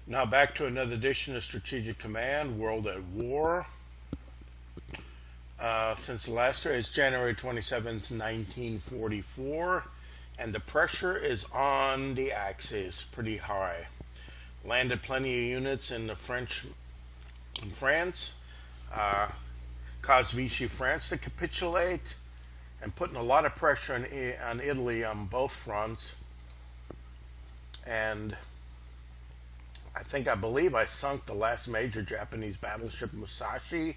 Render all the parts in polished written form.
Now back to another edition of Strategic Command, World at War. Since the last year is January 27th, 1944, and the pressure is on the Axis pretty high. Landed plenty of units in in France, uh, caused Vichy France to capitulate, and putting a lot of pressure on Italy on both fronts. And I believe I sunk the last major Japanese battleship, Musashi.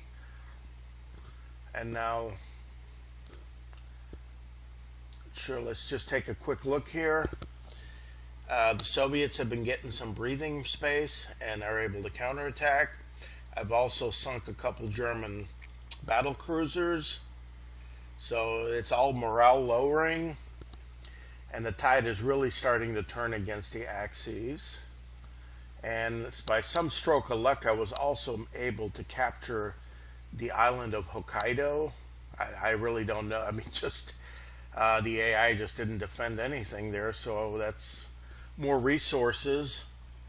And now, sure, let's just take a quick look here. The Soviets have been getting some breathing space and are able to counterattack. I've also sunk a couple German battle cruisers. So it's all morale lowering. And the tide is really starting to turn against the Axis. And by some stroke of luck, I was also able to capture the island of Hokkaido. I really don't know. I mean, just the AI just didn't defend anything there, so that's more resources.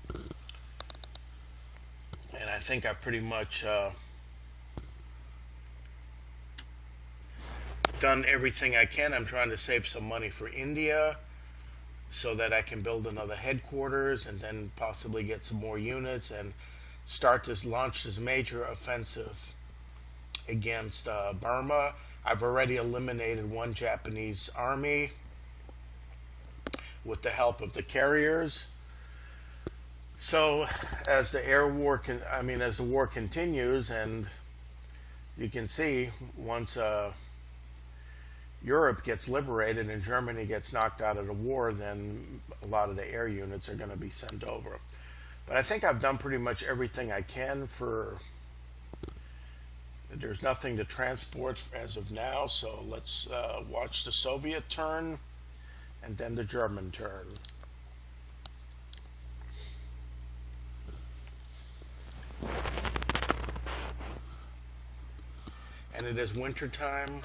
And I think I pretty much done everything I can. I'm trying to save some money for India so that I can build another headquarters and then possibly get some more units and start to launch this major offensive against Burma. I've already eliminated one Japanese army with the help of the carriers. So as the as the war continues, and you can see once Europe gets liberated and Germany gets knocked out of the war, then a lot of the air units are going to be sent over. But I think I've done pretty much everything I can for. There's nothing to transport as of now, so let's watch the Soviet turn and then the German turn. And it is winter time.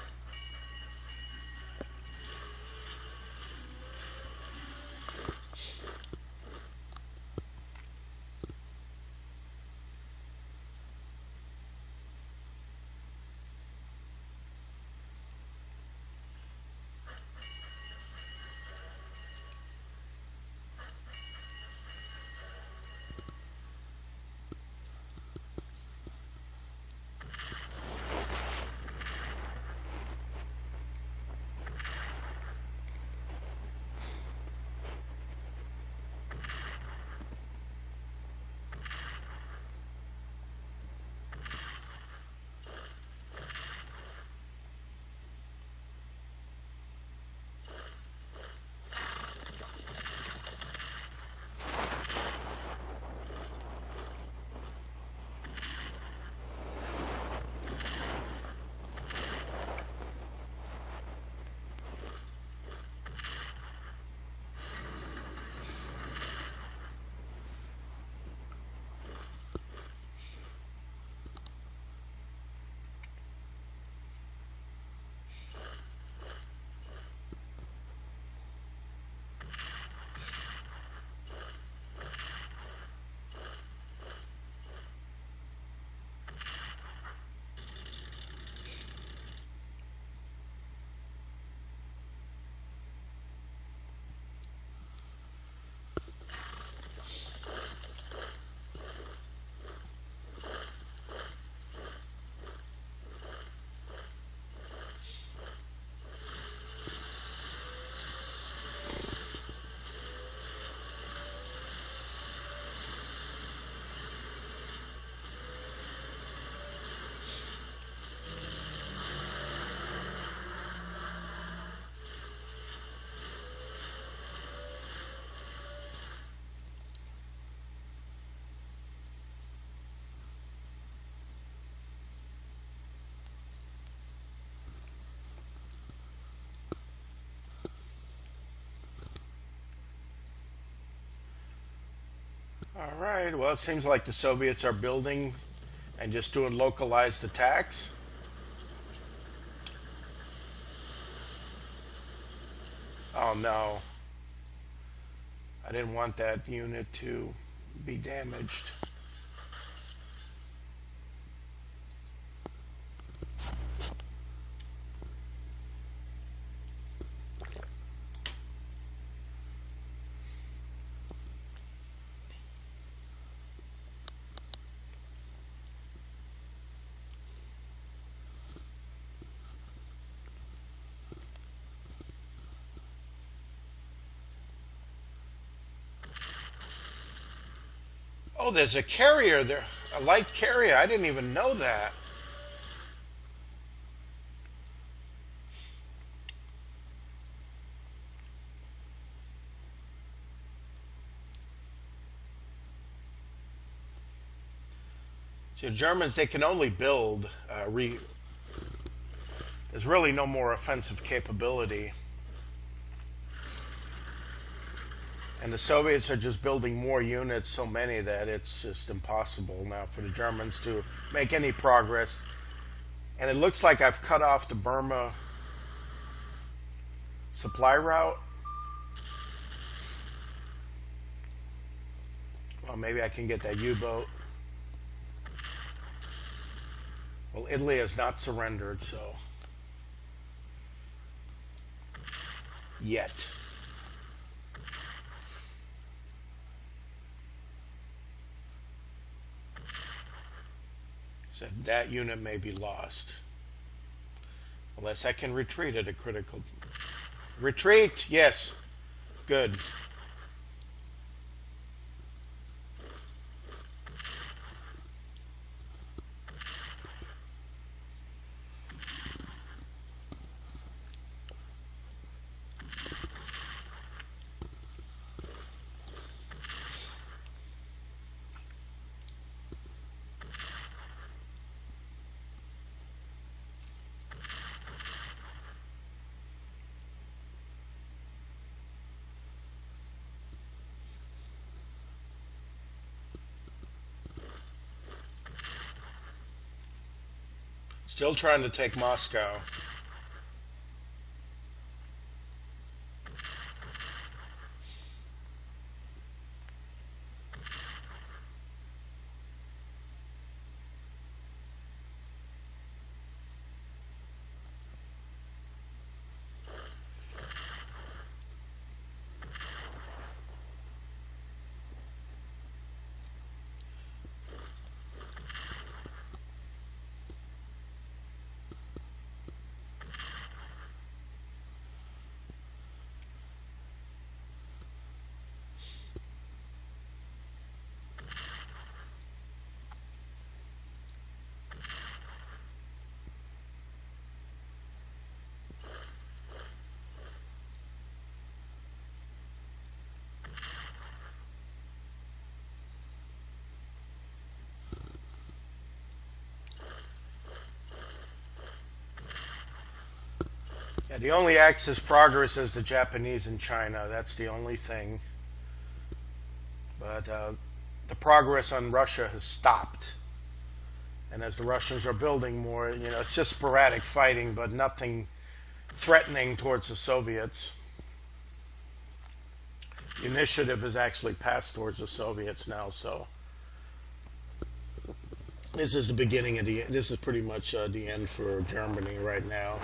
All right. Well, it seems like the Soviets are building and just doing localized attacks. Oh no. I didn't want that unit to be damaged. Oh, there's a carrier there, a light carrier. I didn't even know that. So Germans, they can only build. There's really no more offensive capability. And the Soviets are just building more units, so many that it's just impossible now for the Germans to make any progress. And it looks like I've cut off the Burma supply route. Well, maybe I can get that U-boat. Well, Italy has not surrendered, so. Yet. So that unit may be lost. Unless I can retreat at a critical. Retreat! Yes. Good. Still trying to take Moscow. Yeah, the only Axis progress is the Japanese and China. That's the only thing. But the progress on Russia has stopped. And as the Russians are building more, it's just sporadic fighting, but nothing threatening towards the Soviets. The initiative has actually passed towards the Soviets now, so this is the beginning of this is pretty much the end for Germany right now.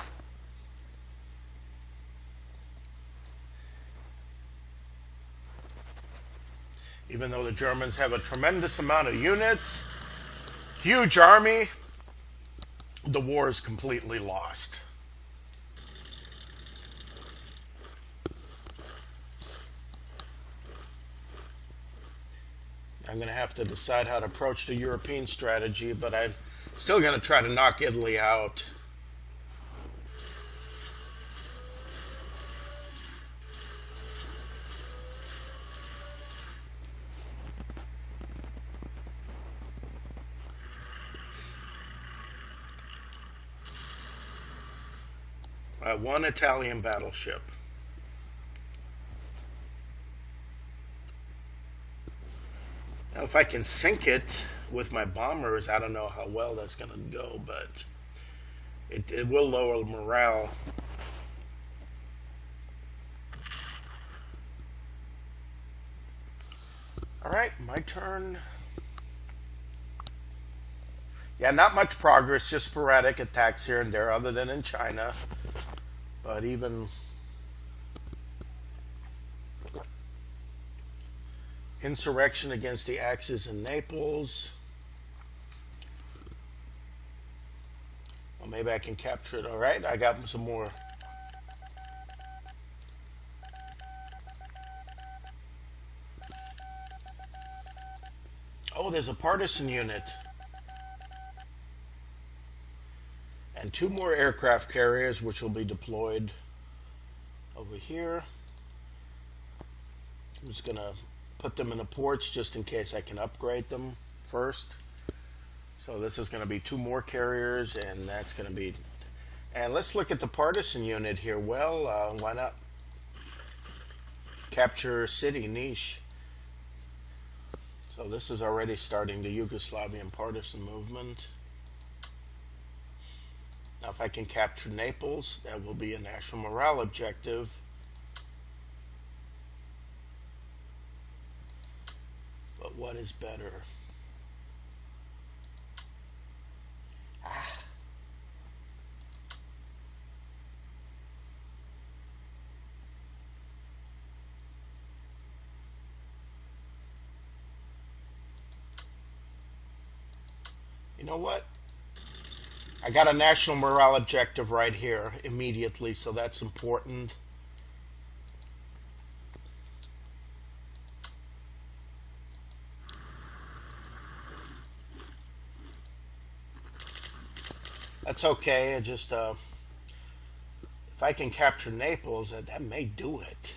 Even though the Germans have a tremendous amount of units, huge army, the war is completely lost. I'm going to have to decide how to approach the European strategy, but I'm still going to try to knock Italy out. One Italian battleship. Now, if I can sink it with my bombers, I don't know how well that's going to go, but it will lower morale. All right, my turn? Yeah, not much progress, just sporadic attacks here and there, other than in China. But even insurrection against the Axis in Naples. Well, maybe I can capture it. All right, I got some more. Oh, there's a partisan unit. And 2 more aircraft carriers, which will be deployed over here. I'm just going to put them in the ports just in case I can upgrade them first. So this is going to be 2 more carriers, and that's going to be... And let's look at the partisan unit here. Well, why not capture city niche? So this is already starting the Yugoslavian partisan movement. Now if I can capture Naples, that will be a national morale objective. But what is better? You know what? I got a national morale objective right here immediately, so that's important. That's okay. I just if I can capture Naples, that may do it.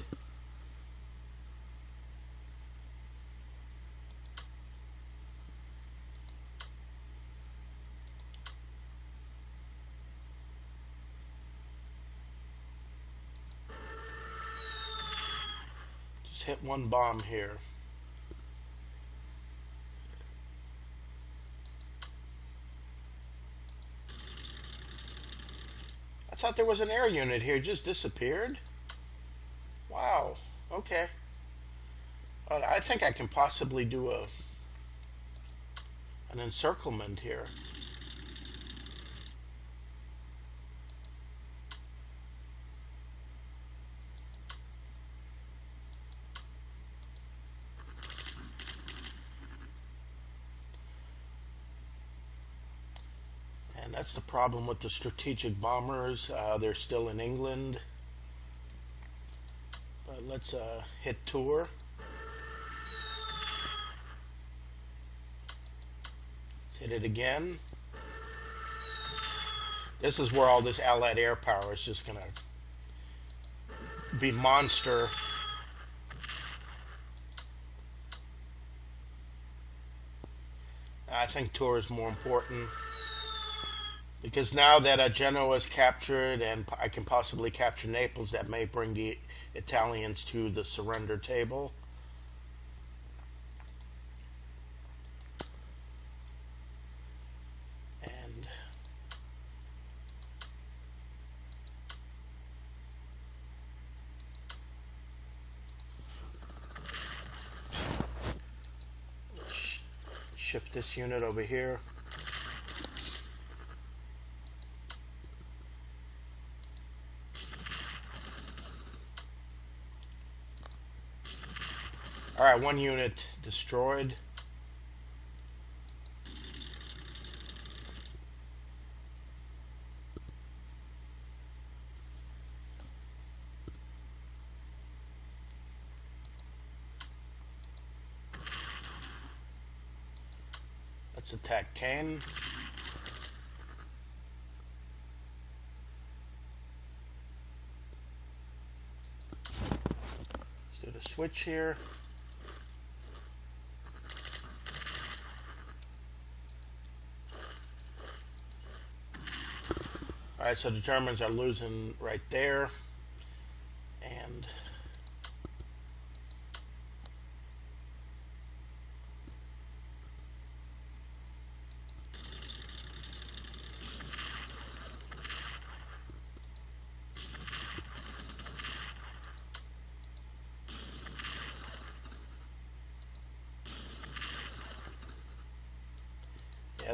Just hit 1 bomb here. I thought there was an air unit here. It just disappeared. Wow. Okay. I think I can possibly do an encirclement here. And that's the problem with the strategic bombers. They're still in England. But let's hit tour. Let's hit it again. This is where all this Allied air power is just going to be monster. I think tour is more important. Because now that Genoa is captured and I can possibly capture Naples, that may bring the Italians to the surrender table. And shift this unit over here. Alright, 1 unit destroyed. Let's attack Caen. Let's do the switch here. Alright, so the Germans are losing right there. And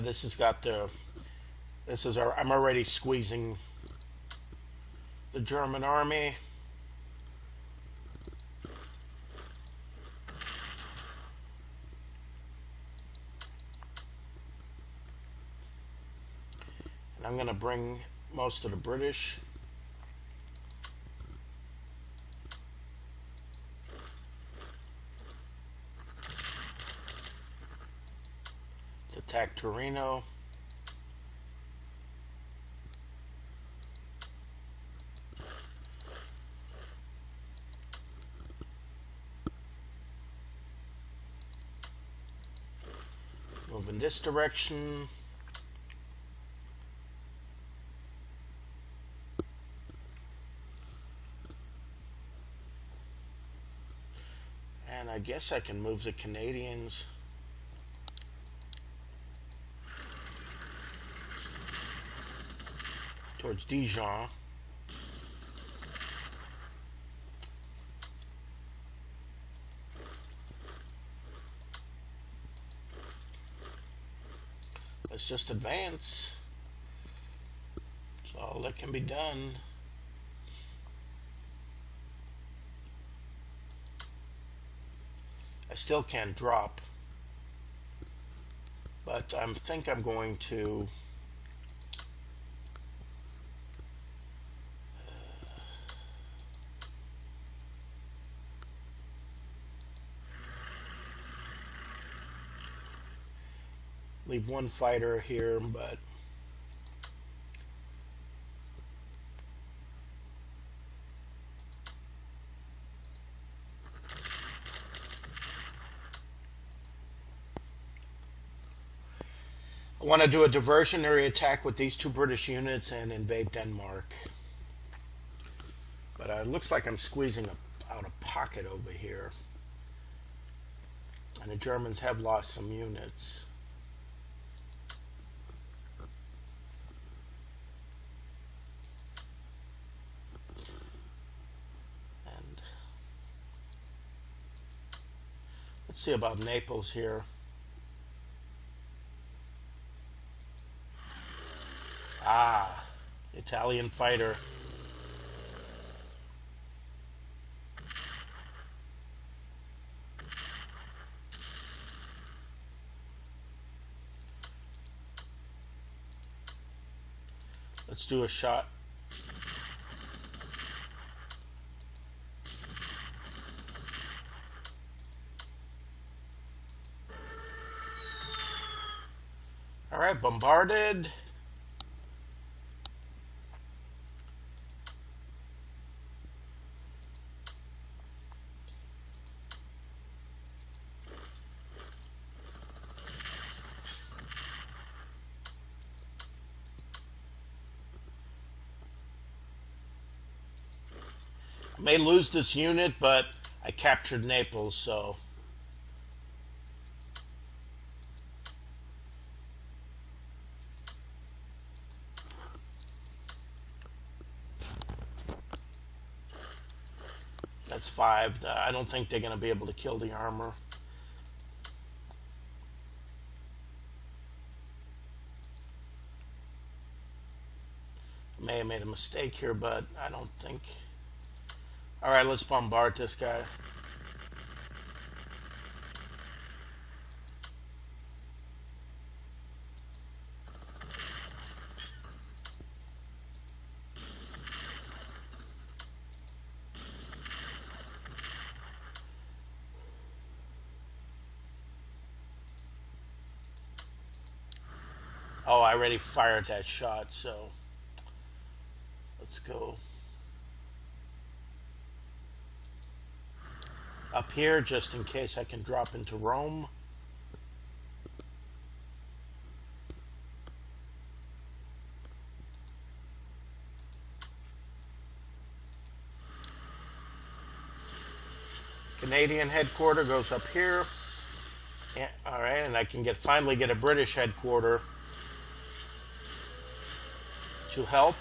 this has got the, this is our, I'm already squeezing the German army. And I'm going to bring most of the British. Let's attack Torino. Move in this direction. And I guess I can move the Canadians towards Dijon. Let's just advance. That's all that can be done. I still can't drop, but I think I'm going to leave one fighter here, but I want to do a diversionary attack with these two British units and invade Denmark. But it looks like I'm squeezing out a pocket over here. And the Germans have lost some units. And let's see about Naples here. Ah, Italian fighter. Let's do a shot. All right, bombarded. May lose this unit, but I captured Naples, so that's 5. I don't think they're going to be able to kill the armor. I may have made a mistake here, but I don't think. All right, let's bombard this guy. Oh, I already fired that shot, so let's go up here just in case I can drop into Rome. Canadian headquarters goes up here. Yeah, all right, and I can finally get a British headquarters to help.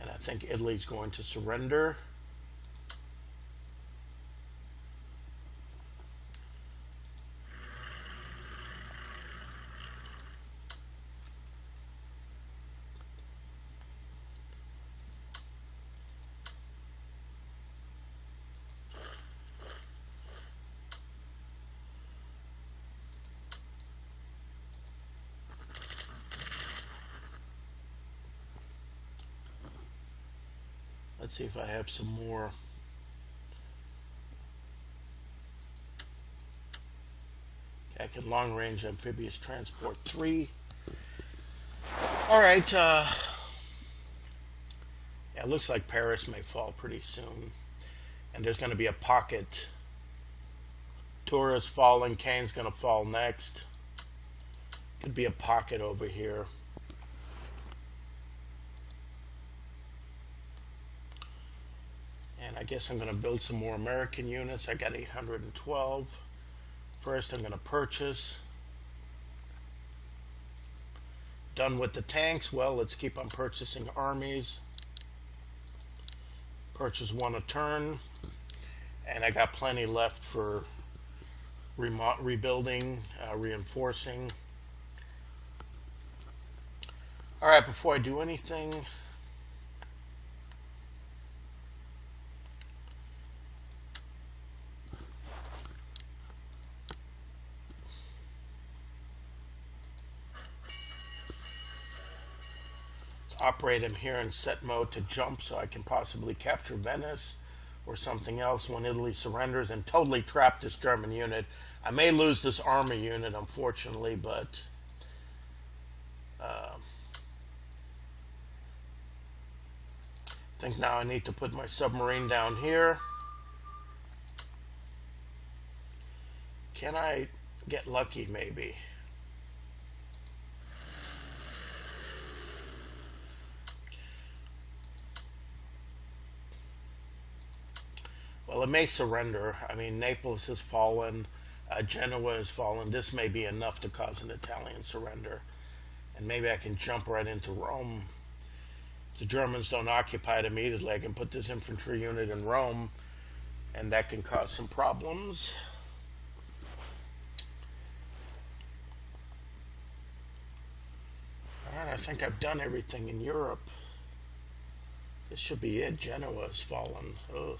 And I think Italy's going to surrender. Let's see if I have some more. I can long range amphibious transport 3. All right. Yeah, it looks like Paris may fall pretty soon. And there's going to be a pocket. Tour is falling. Kane's going to fall next. Could be a pocket over here. And I guess I'm going to build some more American units. I got 812. First, I'm going to purchase. Done with the tanks. Well, let's keep on purchasing armies. Purchase one a turn. And I got plenty left for rebuilding, reinforcing. All right, before I do anything, let's operate him here in set mode to jump so I can possibly capture Venice or something else when Italy surrenders and totally trap this German unit. I may lose this army unit, unfortunately, but I think now I need to put my submarine down here. Can I get lucky, maybe? Well, it may surrender. I mean, Naples has fallen. Genoa has fallen. This may be enough to cause an Italian surrender. And maybe I can jump right into Rome. If the Germans don't occupy it immediately, I can put this infantry unit in Rome, and that can cause some problems. All right, I think I've done everything in Europe. This should be it. Genoa has fallen. Ugh.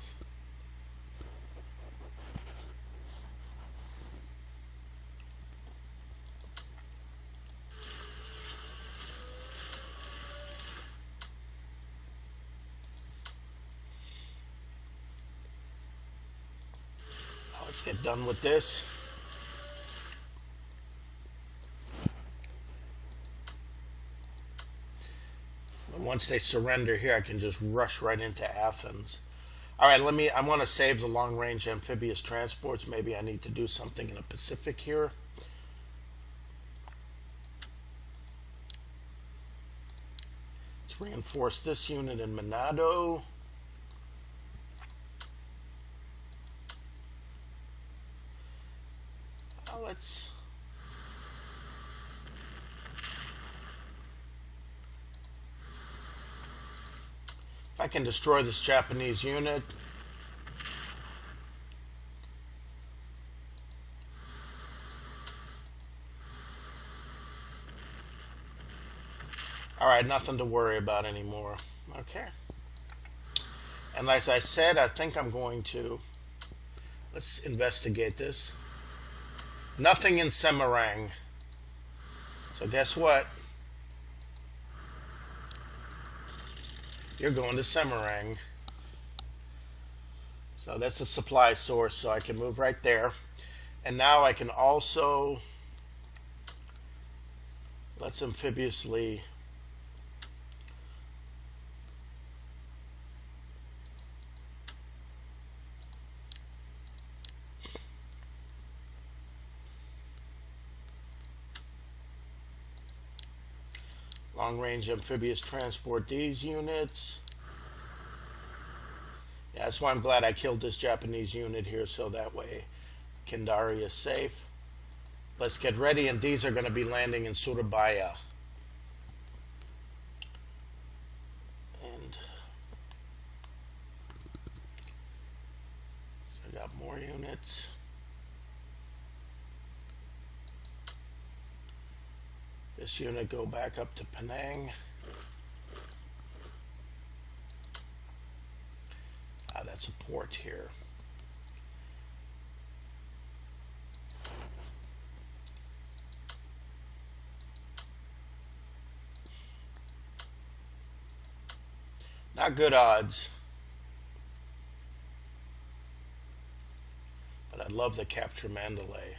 Let's get done with this. And once they surrender here, I can just rush right into Athens. All right, I want to save the long-range amphibious transports. Maybe I need to do something in the Pacific here. Let's reinforce this unit in Manado. Let's if I can destroy this Japanese unit. All right, nothing to worry about anymore. Okay. And as I said, I think I'm going to, let's investigate this. Nothing in Semarang. So guess what? You're going to Semarang. So that's a supply source, so I can move right there. And now I can also, let's amphibiously long-range amphibious transport these units. Yeah, that's why I'm glad I killed this Japanese unit here, so that way Kendari is safe. Let's get ready, and these are going to be landing in Surabaya. And so I got more units. This unit go back up to Penang. That's a port here. Not good odds. I'd love to capture Mandalay.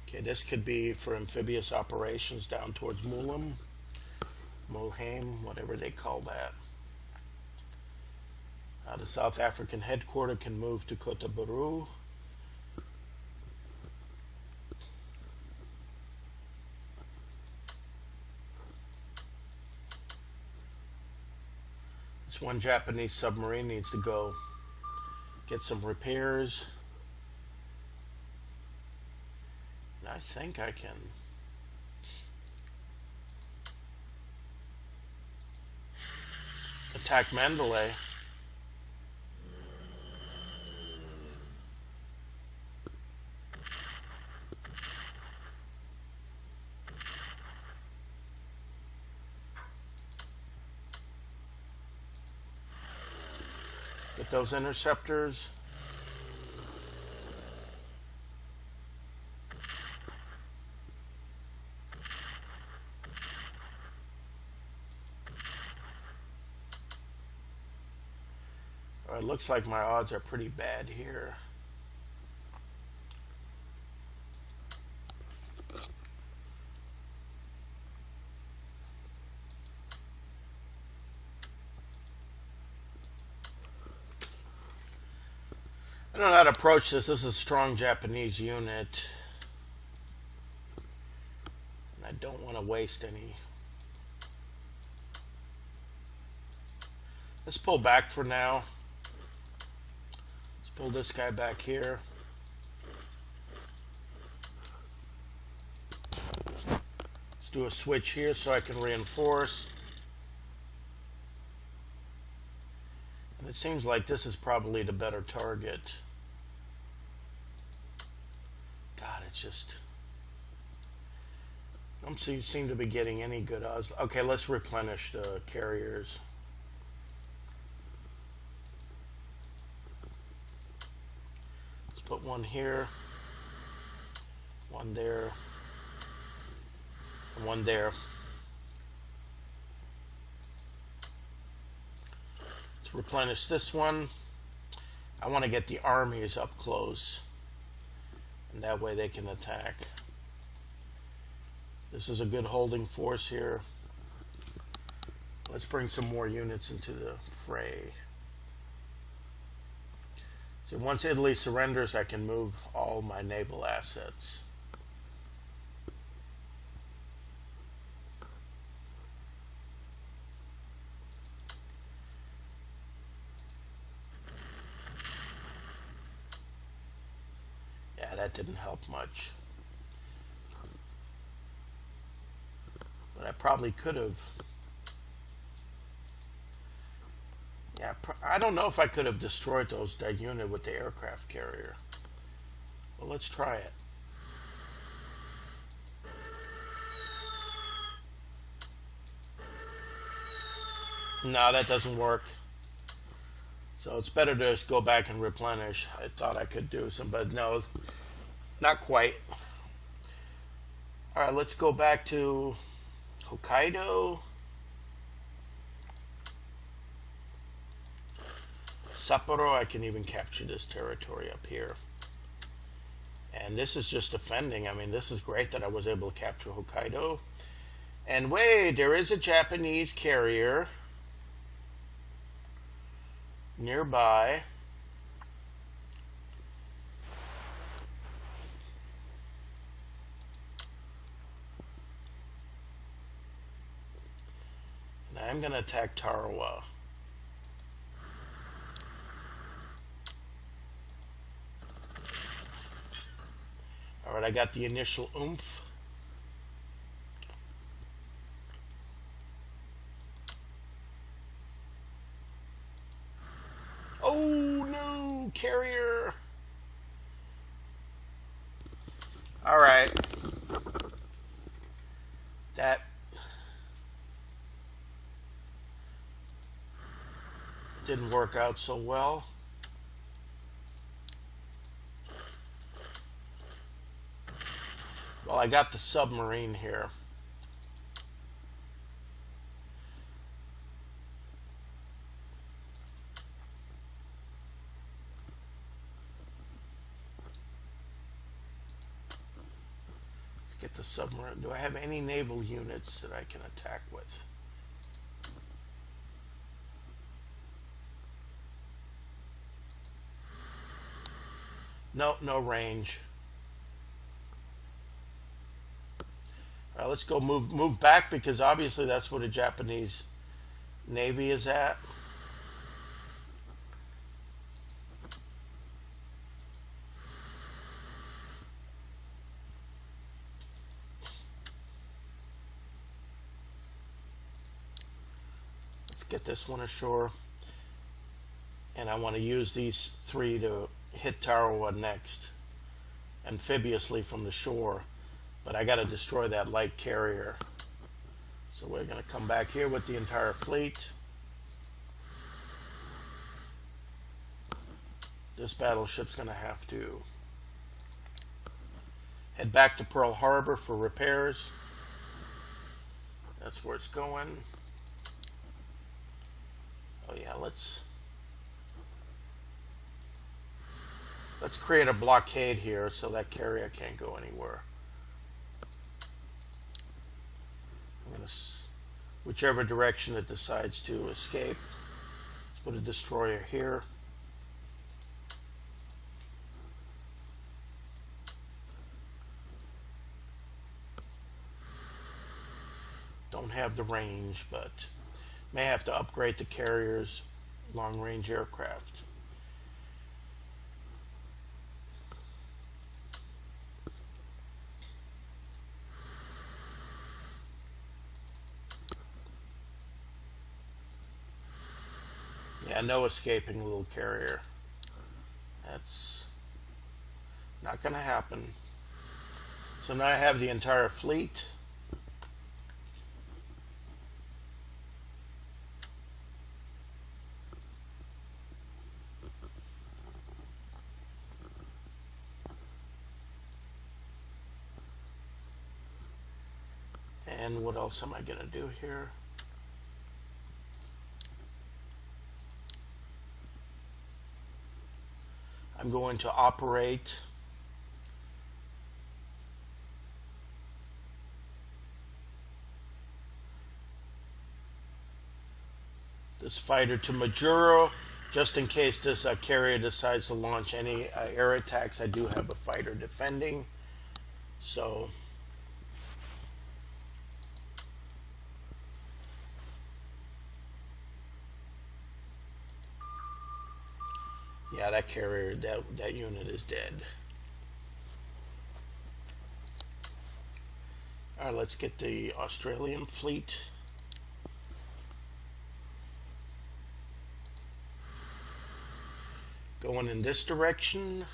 Okay, this could be for amphibious operations down towards Mulheim, whatever they call that. The South African headquarters can move to Kotoburu. This one Japanese submarine needs to go get some repairs. And I think I can attack Mandalay. Get those interceptors. All right, looks like my odds are pretty bad here. I don't know how to approach this. This is a strong Japanese unit. And I don't want to waste any. Let's pull back for now. Let's pull this guy back here. Let's do a switch here so I can reinforce. And it seems like this is probably the better target. God, it's just... I don't seem to be getting any good odds. Okay, let's replenish the carriers. Let's put one here, one there, and one there. Let's replenish this one. I want to get the armies up close. And that way they can attack. This is a good holding force here. Let's bring some more units into the fray. So once Italy surrenders, I can move all my naval assets. That didn't help much. But I probably could have. Yeah, I don't know if I could have destroyed that unit with the aircraft carrier. Well, let's try it. No, that doesn't work. So it's better to just go back and replenish. I thought I could do some, but no. Not quite. All right, let's go back to Hokkaido. Sapporo, I can even capture this territory up here. And this is just defending. I mean, this is great that I was able to capture Hokkaido. And wait, there is a Japanese carrier nearby. I'm going to attack Tarawa. Alright, I got the initial oomph. Oh no, carrier. Alright. That didn't work out so well. Well, I got the submarine here. the submarine. Do I have any naval units that I can attack with? No, no range. All right, let's go move back, because obviously that's where the Japanese Navy is at. Let's get this one ashore. And I want to use these three to hit Tarawa next, amphibiously from the shore. But I got to destroy that light carrier. So we're going to come back here with the entire fleet. This battleship's going to have to head back to Pearl Harbor for repairs. That's where it's going. Oh yeah, let's create a blockade here so that carrier can't go anywhere. I'm going to, whichever direction it decides to escape, let's put a destroyer here. Don't have the range, but may have to upgrade the carrier's long-range aircraft. Yeah, no escaping little carrier. That's not going to happen. So now I have the entire fleet. And what else am I going to do here? I'm going to operate this fighter to Majuro, just in case this carrier decides to launch any air attacks. I do have a fighter defending, so yeah, that carrier, that unit is dead. All right, let's get the Australian fleet. Going in this direction.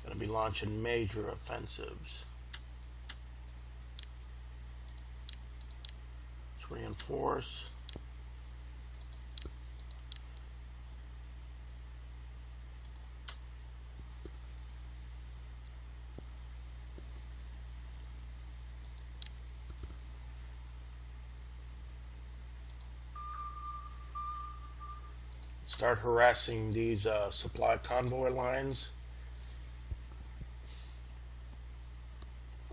Going to be launching major offensives. Let's reinforce. Start harassing these supply convoy lines.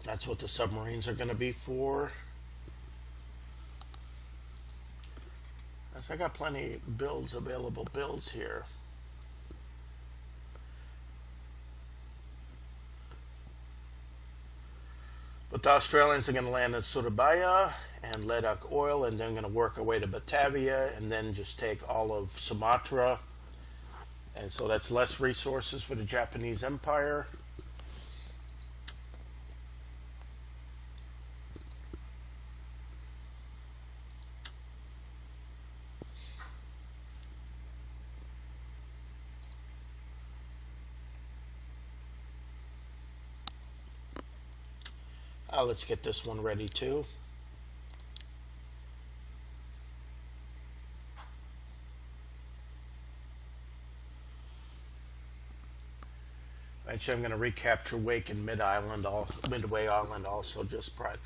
That's what the submarines are going to be for. So I got plenty builds, available builds here. But the Australians are going to land in Surabaya and Ledok Oil, and then going to work our way to Batavia, and then just take all of Sumatra. And so that's less resources for the Japanese Empire. Let's get this one ready too. Actually, I'm going to recapture Wake and Midway Island also just prior.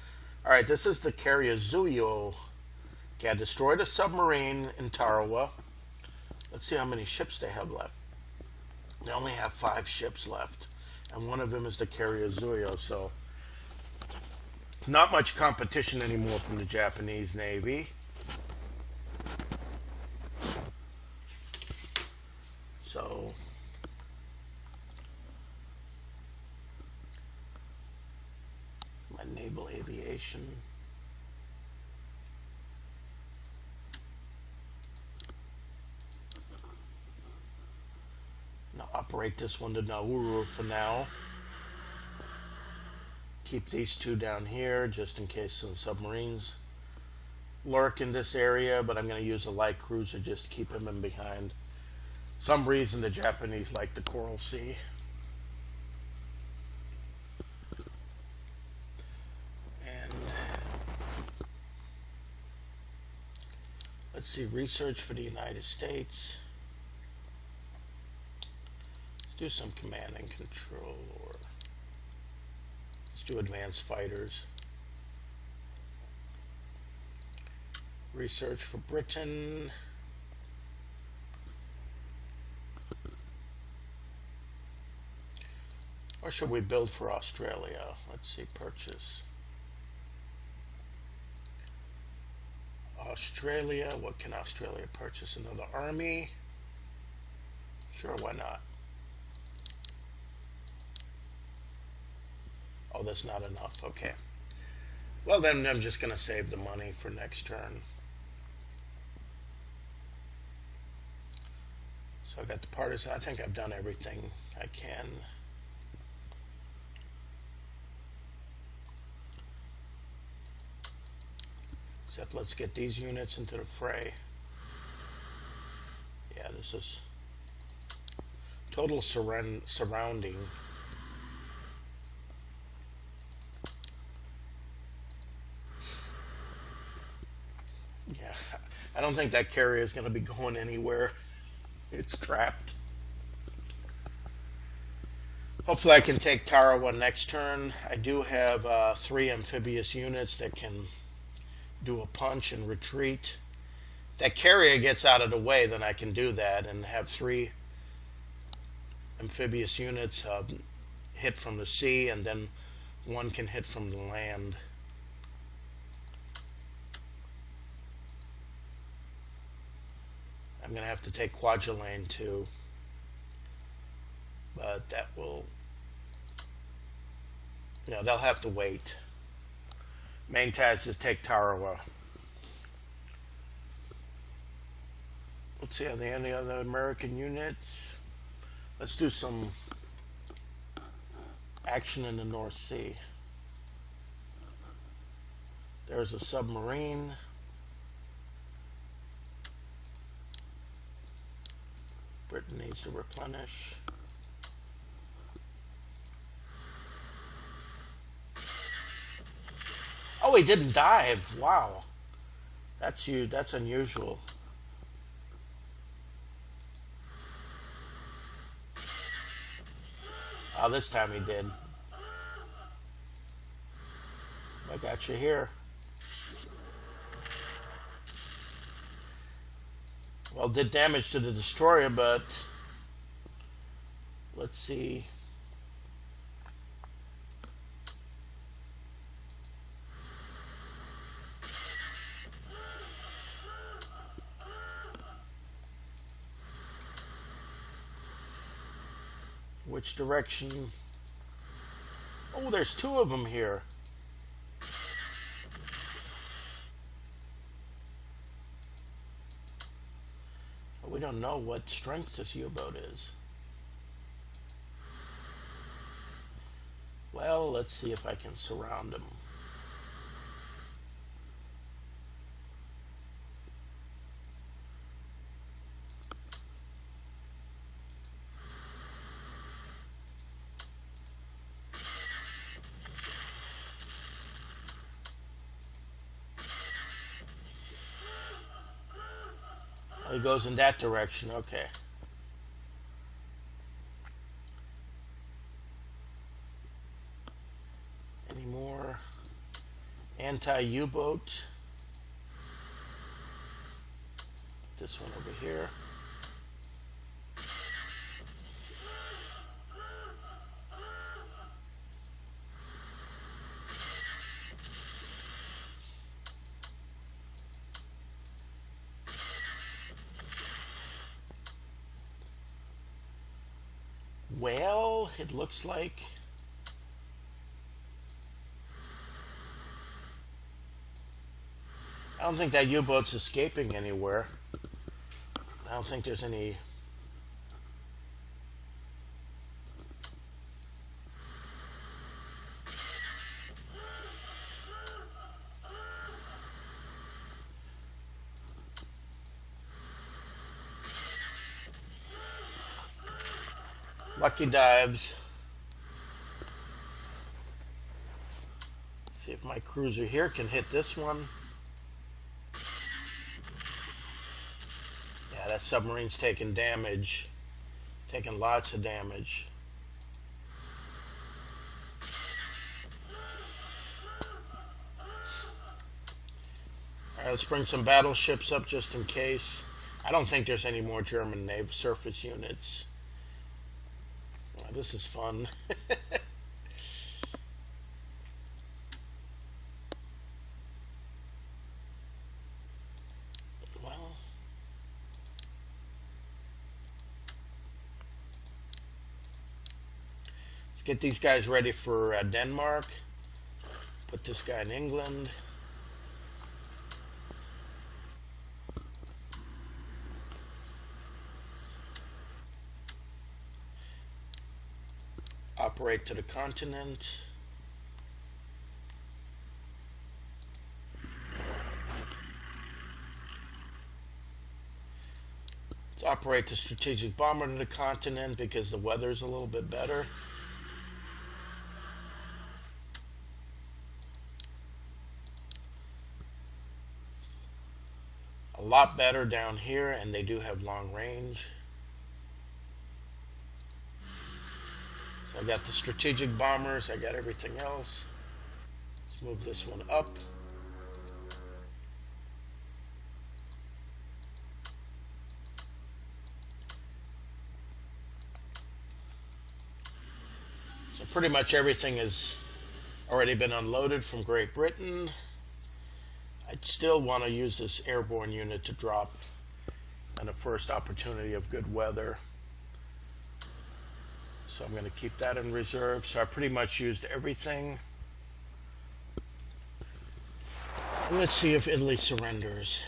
All right, this is the carrier Zuyo. Okay, I destroyed a submarine in Tarawa. Let's see how many ships they have left. They only have 5 ships left, and one of them is the carrier Zuyo, so not much competition anymore from the Japanese Navy. So my naval aviation. Now operate this one to Nauru for now. Keep these 2 down here just in case some submarines lurk in this area, but I'm going to use a light cruiser just to keep them in behind. Some reason the Japanese like the Coral Sea. And let's see, research for the United States. Let's do some command and control, or let's do advanced fighters. Research for Britain. Or should we build for Australia? Let's see, purchase. Australia, what can Australia purchase? Another army? Sure, why not? Oh, that's not enough, okay. Well, then I'm just going to save the money for next turn. So I got the partisan. I think I've done everything I can. Except let's get these units into the fray. Yeah, this is total surrounding. Yeah, I don't think that carrier is going to be going anywhere. It's trapped. Hopefully I can take Tarawa next turn. I do have 3 amphibious units that can do a punch and retreat. If that carrier gets out of the way, then I can do that and have 3 amphibious units hit from the sea, and then 1 can hit from the land. I'm going to have to take Kwajalein too, but that will, they'll have to wait. Main task is take Tarawa. Let's see, are there any other American units? Let's do some action in the North Sea. There's a submarine. Britain needs to replenish. Oh, he didn't dive. Wow. That's unusual. Oh, this time he did. I got you here. Well, did damage to the destroyer, but let's see. Which direction? Oh, there's 2 of them here. We don't know what strength this U-boat is. Well, let's see if I can surround him. He goes in that direction, okay. Any more anti-U-boat? This one over here. whale, it looks like. I don't think that U-boat's escaping anywhere. I don't think there's any. Lucky dives. See if my cruiser here can hit this one. Yeah, that submarine's taking damage. Taking lots of damage. Alright, let's bring some battleships up just in case. I don't think there's any more German naval surface units. Oh, this is fun. Well, let's get these guys ready for Denmark. Put this guy in England. Operate to the continent. Let's operate the strategic bomber to the continent because the weather's a little bit better. A lot better down here, and they do have long range. So I got the strategic bombers, I got everything else. Let's move this one up. So pretty much everything has already been unloaded from Great Britain. I still want to use this airborne unit to drop on the first opportunity of good weather. So I'm going to keep that in reserve. So I pretty much used everything. And let's see if Italy surrenders.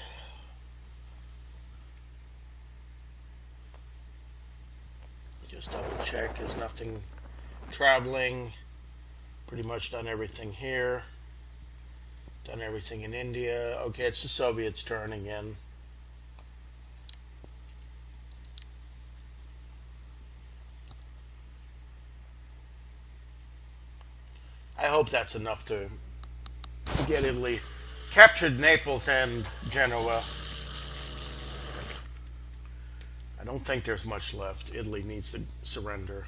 Just double check. There's nothing traveling. Pretty much done everything here. Done everything in India. Okay, it's the Soviets' turn again. I hope that's enough to get Italy. Captured Naples and Genoa. I don't think there's much left. Italy needs to surrender.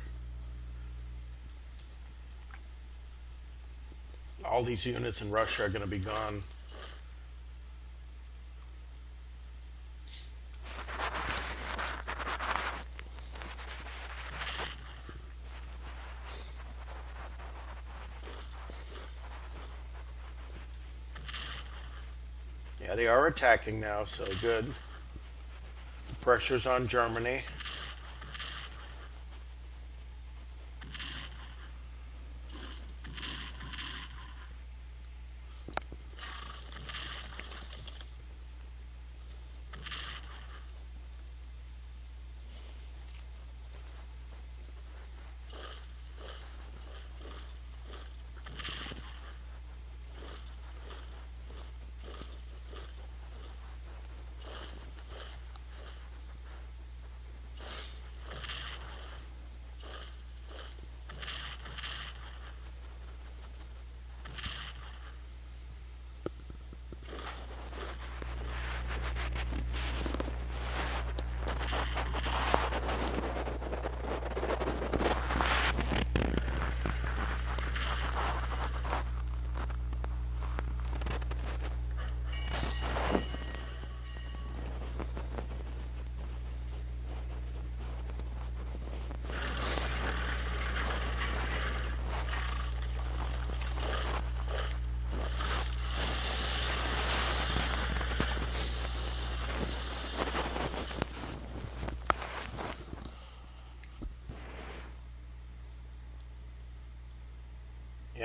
All these units in Russia are going to be gone. Yeah, they are attacking now, so good. The pressure's on Germany.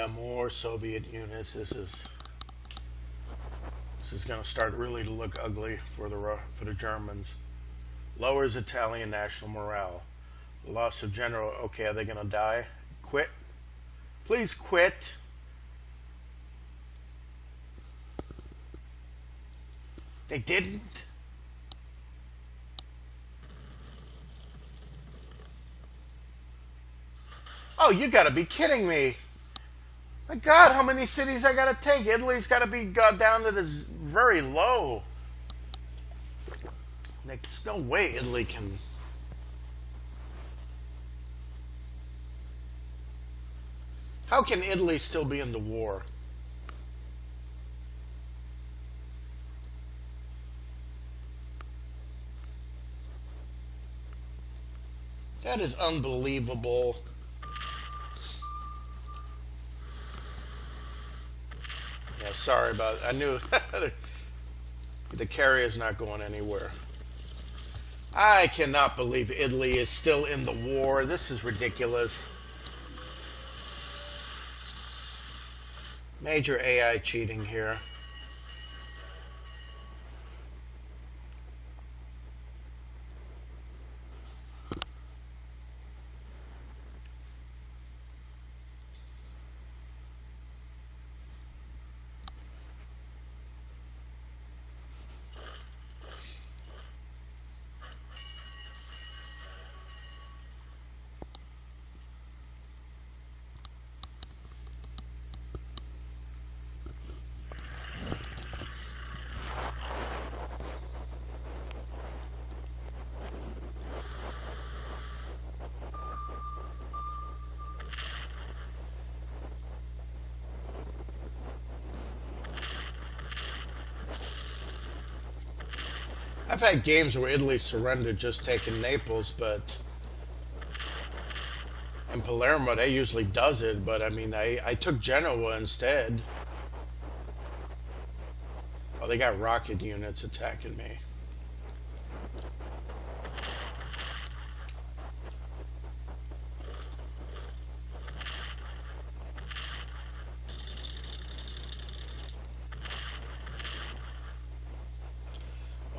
Yeah, more Soviet units. This is going to start really to look ugly for the Germans. Lowers Italian national morale. The loss of general. Okay, are they going to die? Quit. Please quit. They didn't. Oh, you got to be kidding me. My God, how many cities I got to take? Italy's got to be down to this very low. Like, there's no way Italy can. How can Italy still be in the war? That is unbelievable. Yeah, sorry about it. I knew the carrier's not going anywhere. I cannot believe Italy is still in the war. This is ridiculous. Major AI cheating here. I've had games where Italy surrendered just taking Naples, but in Palermo they usually does it, but I mean I took Genoa instead. Oh, they got rocket units attacking me.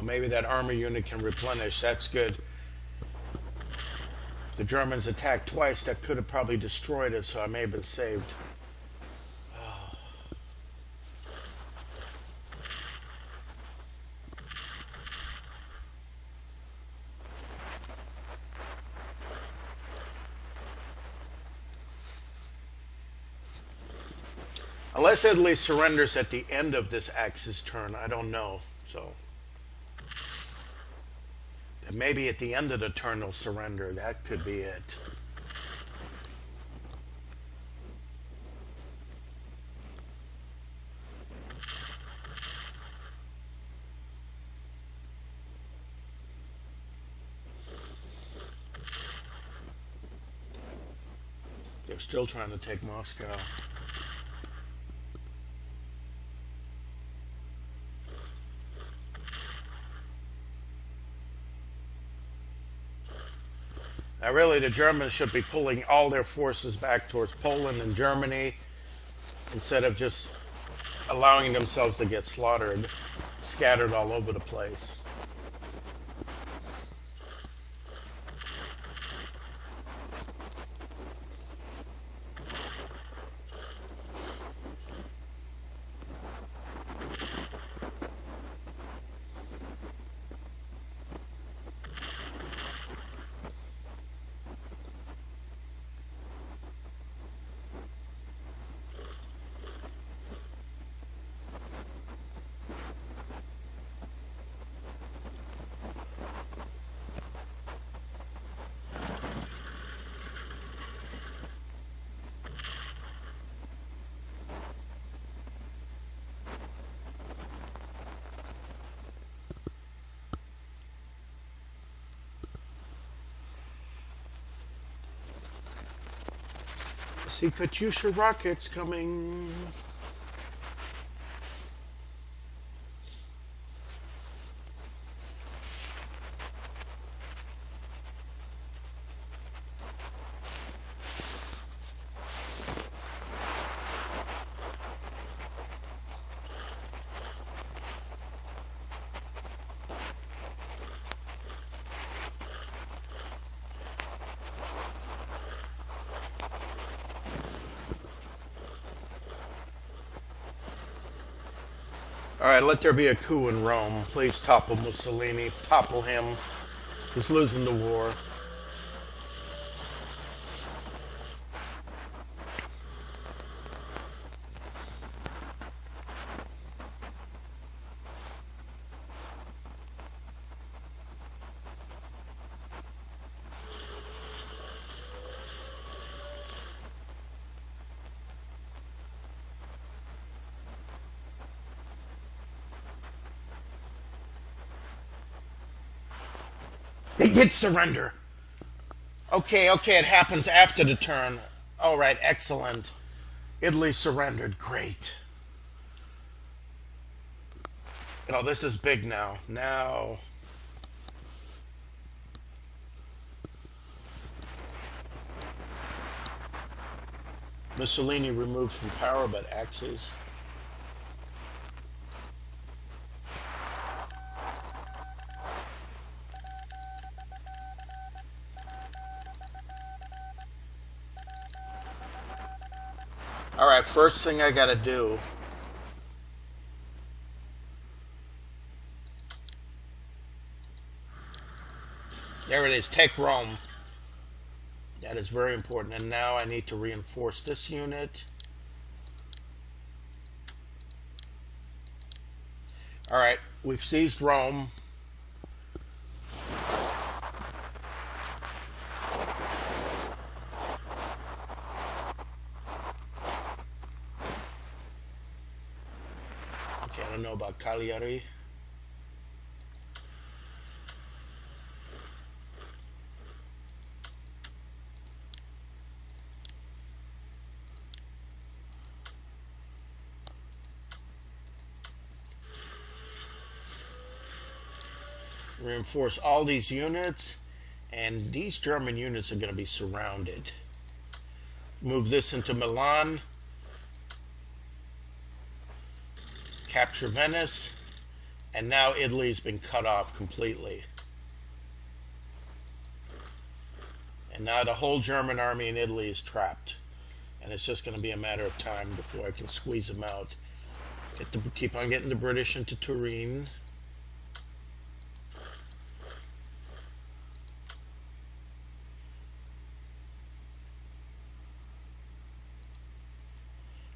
Maybe that armor unit can replenish. That's good. If the Germans attacked twice, that could have probably destroyed it, so I may have been saved. Oh. Unless Italy surrenders at the end of this Axis turn, I don't know. So. Maybe at the end of the turn they'll surrender. That could be it. They're still trying to take Moscow. Now, really, the Germans should be pulling all their forces back towards Poland and Germany instead of just allowing themselves to get slaughtered, scattered all over the place. See Katyusha rockets coming. All right, let there be a coup in Rome. Please topple Mussolini. Topple him. He's losing the war. They did surrender. Okay, it happens after the turn. All right, excellent. Italy surrendered. Great. This is big now. Now, Mussolini removed from power, but Axis. All right, first thing I gotta do. There it is, take Rome. That is very important. And now I need to reinforce this unit. All right, we've seized Rome. Okay, I don't know about Cagliari. Reinforce all these units, and these German units are going to be surrounded. Move this into Milan. Capture Venice, and now Italy's been cut off completely. And now the whole German army in Italy is trapped. And it's just going to be a matter of time before I can squeeze them out. Keep on getting the British into Turin.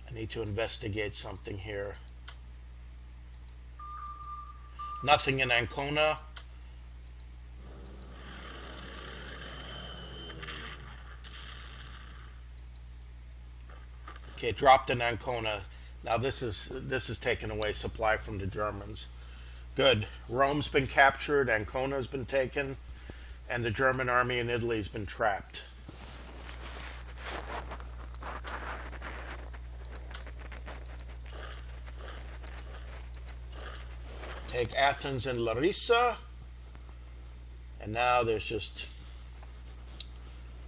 I need to investigate something here. Nothing in Ancona. Okay, dropped in Ancona. Now this is taking away supply from the Germans. Good. Rome's been captured, Ancona's been taken, and the German army in Italy's been trapped. Take Athens and Larissa. And now there's just,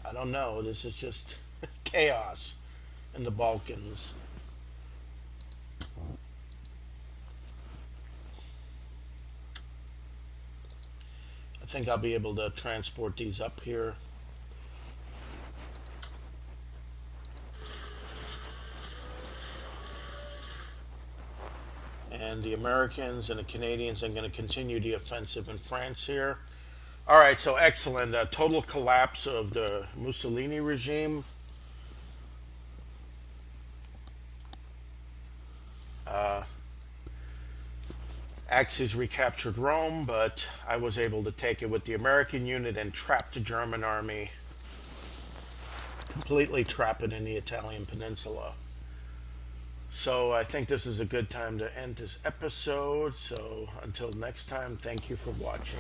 I don't know, this is just chaos in the Balkans. I think I'll be able to transport these up here. And the Americans and the Canadians are going to continue the offensive in France here. All right, so excellent. Total collapse of the Mussolini regime. Axis recaptured Rome, but I was able to take it with the American unit and trap the German army. Completely trap it in the Italian peninsula. So I think this is a good time to end this episode. So until next time, thank you for watching.